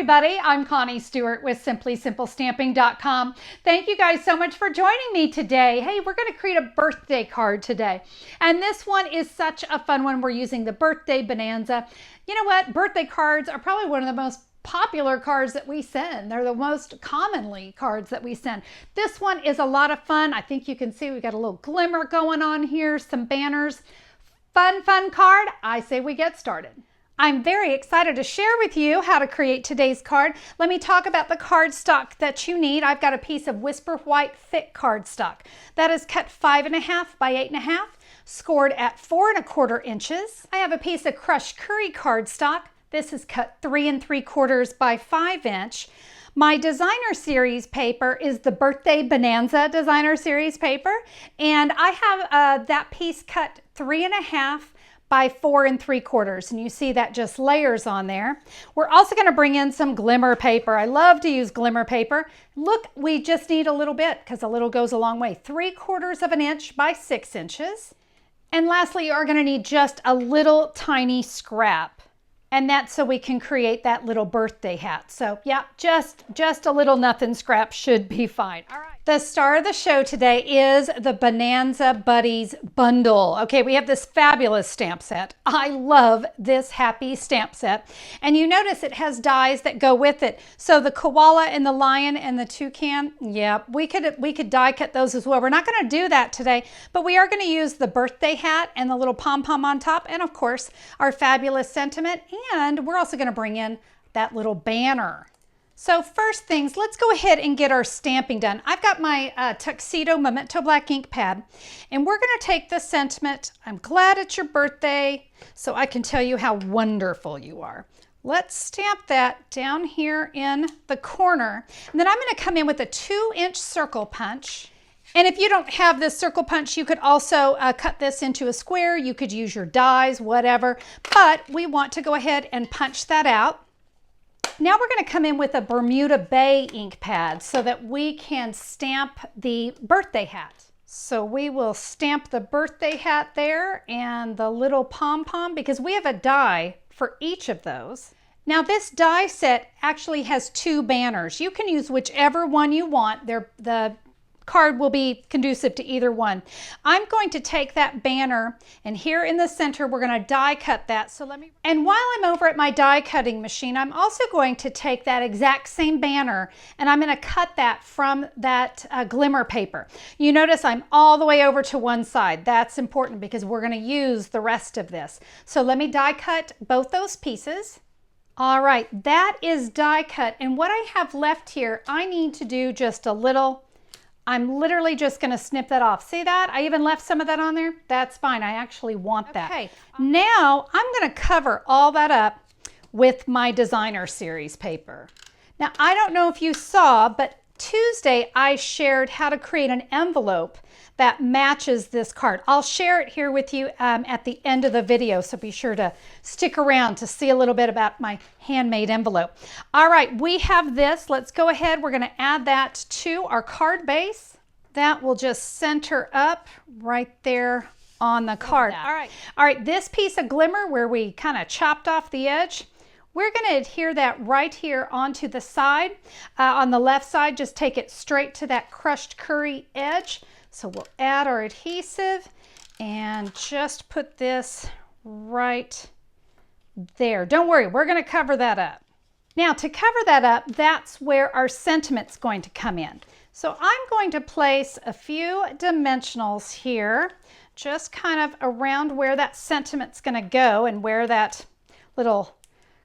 everybody, I'm Connie Stewart with SimplySimpleStamping.com. Thank you guys so much for joining me today. Hey, we're going to create a birthday card today. And this one is such a fun one. We're using the birthday Bonanza. You know what? Birthday cards are probably one of the most popular cards that we send. They're the most commonly cards that we send. This one is a lot of fun. I think you can see we've got a little glimmer going on here, some banners. Fun card. I say we get started. I'm very excited to share with you how to create today's card. Let me talk about the cardstock that you need. I've got a piece of Whisper White thick cardstock that is cut 5.5 by 8.5, scored at 4 1/4 inches. I have a piece of crushed curry cardstock. This is cut 3 3/4 by 5 inch. My designer series paper is the Birthday Bonanza designer series paper, and I have that piece cut 3.5 by 4 3/4, and you see that just layers on there. We're also going to bring in some glimmer paper. I love to use glimmer paper. Look, we just need a little bit because a little goes a long way. 3/4 inch by 6 inches. And lastly, you are going to need just a little tiny scrap. And that's so we can create that little birthday hat. So yeah, just a little nothing scrap should be fine. All right. The star of the show today is the Bonanza Buddies bundle. Okay, we have this fabulous stamp set. I love this happy stamp set. And you notice it has dies that go with it. So the koala and the lion and the toucan, yeah, we could die cut those as well. We're not going to do that today, but we are going to use the birthday hat and the little pom-pom on top, and of course, our fabulous sentiment. And we're also going to bring in that little banner. So first things, let's go ahead and get our stamping done. I've got my Tuxedo Memento Black ink pad, and we're going to take the sentiment, I'm glad it's your birthday, so I can tell you how wonderful you are. Let's stamp that down here in the corner. And then I'm going to come in with a 2-inch circle punch. And if you don't have this circle punch, you could also cut this into a square. You could use your dies, whatever. But we want to go ahead and punch that out. Now we're going to come in with a Bermuda Bay ink pad so that we can stamp the birthday hat. So we will stamp the birthday hat there and the little pom-pom because we have a die for each of those. Now this die set actually has 2 banners. You can use whichever one you want. The card will be conducive to either one. I'm going to take that banner, and here in the center we're going to die cut that. And while I'm over at my die cutting machine, I'm also going to take that exact same banner and I'm going to cut that from that glimmer paper. You notice I'm all the way over to one side. That's important because we're going to use the rest of this. So let me die cut both those pieces. All right, that is die cut, and what I have left here, I need to do just a little. I'm literally just going to snip that off. See that? I even left some of that on there. That's fine. I actually want that. Okay. Now I'm going to cover all that up with my designer series paper. Now I don't know if you saw, but Tuesday I shared how to create an envelope that matches this card. I'll share it here with you at the end of the video, so be sure to stick around to see a little bit about my handmade envelope. All right, we have this. Let's go ahead. We're going to add that to our card base. That will just center up right there on the card. All right, this piece of glimmer where we kind of chopped off the edge, we're going to adhere that right here onto the side. On the left side, just take it straight to that crushed curry edge. So we'll add our adhesive and just put this right there. Don't worry, we're going to cover that up. Now to cover that up, that's where our sentiment's going to come in. So I'm going to place a few dimensionals here, just kind of around where that sentiment's going to go and where that little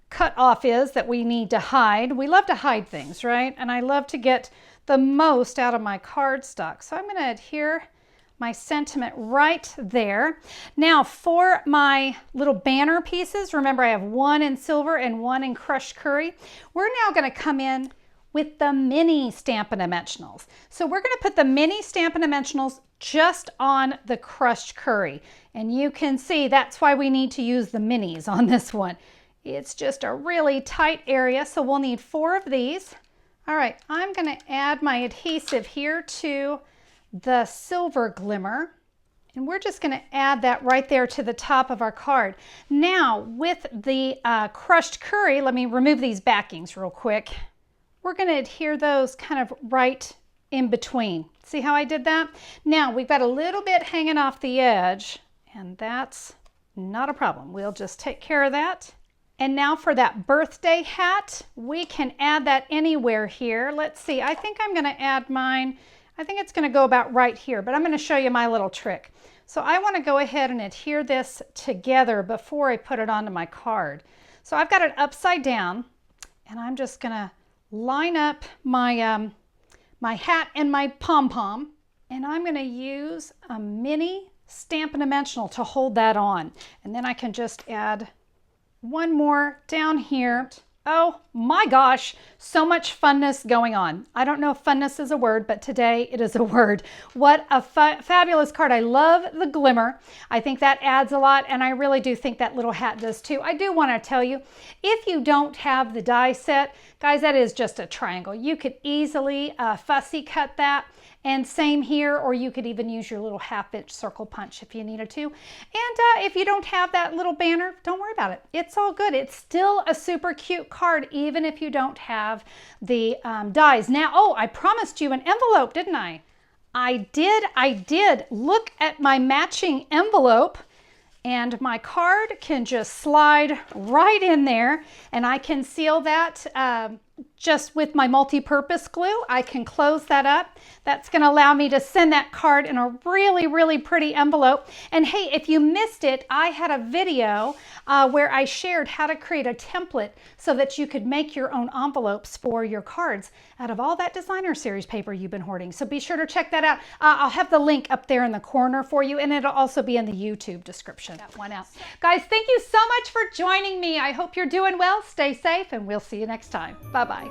cut off is that we need to hide. We love to hide things, right? And I love to get the most out of my cardstock. So I'm going to adhere my sentiment right there. Now for my little banner pieces, remember I have one in silver and one in crushed curry. We're now going to come in with the mini Stampin' Dimensionals. So we're going to put the mini Stampin' Dimensionals just on the crushed curry. And you can see that's why we need to use the minis on this one. It's just a really tight area, so we'll need 4 of these. All right, I'm going to add my adhesive here to the silver glimmer, And we're just going to add that right there to the top of our card. Now, with the crushed curry, let me remove these backings real quick. We're going to adhere those kind of right in between. See how I did that? Now, we've got a little bit hanging off the edge, and that's not a problem. We'll just take care of that. And now for that birthday hat, we can add that anywhere here. Let's see, I think I'm going to add mine. I think it's going to go about right here, but I'm going to show you my little trick. So I want to go ahead and adhere this together before I put it onto my card. So I've got it upside down, and I'm just going to line up my, my hat and my pom-pom, and I'm going to use a mini Stampin' Dimensional to hold that on. And then I can just add one more down here. Oh my gosh, so much funness going on. I don't know if funness is a word, but today it is a word. What a fabulous card. I love the glimmer. I think that adds a lot, and I really do think that little hat does too. I do want to tell you, if you don't have the die set, guys, that is just a triangle. You could easily fussy cut that. And same here, or you could even use your little 1/2-inch circle punch if you needed to. And if you don't have that little banner, don't worry about it. It's all good. It's still a super cute card, even if you don't have the dies. Now, oh, I promised you an envelope, didn't I? I did. Look at my matching envelope. And my card can just slide right in there, and I can seal that just with my multi-purpose glue. I can close that up. That's going to allow me to send that card in a really, really pretty envelope. And hey, if you missed it, I had a video where I shared how to create a template so that you could make your own envelopes for your cards out of all that designer series paper you've been hoarding. So be sure to check that out. I'll have the link up there in the corner for you, and it'll also be in the YouTube description. That one out. Guys, thank you so much for joining me. I hope you're doing well. Stay safe, and we'll see you next time. Bye-bye.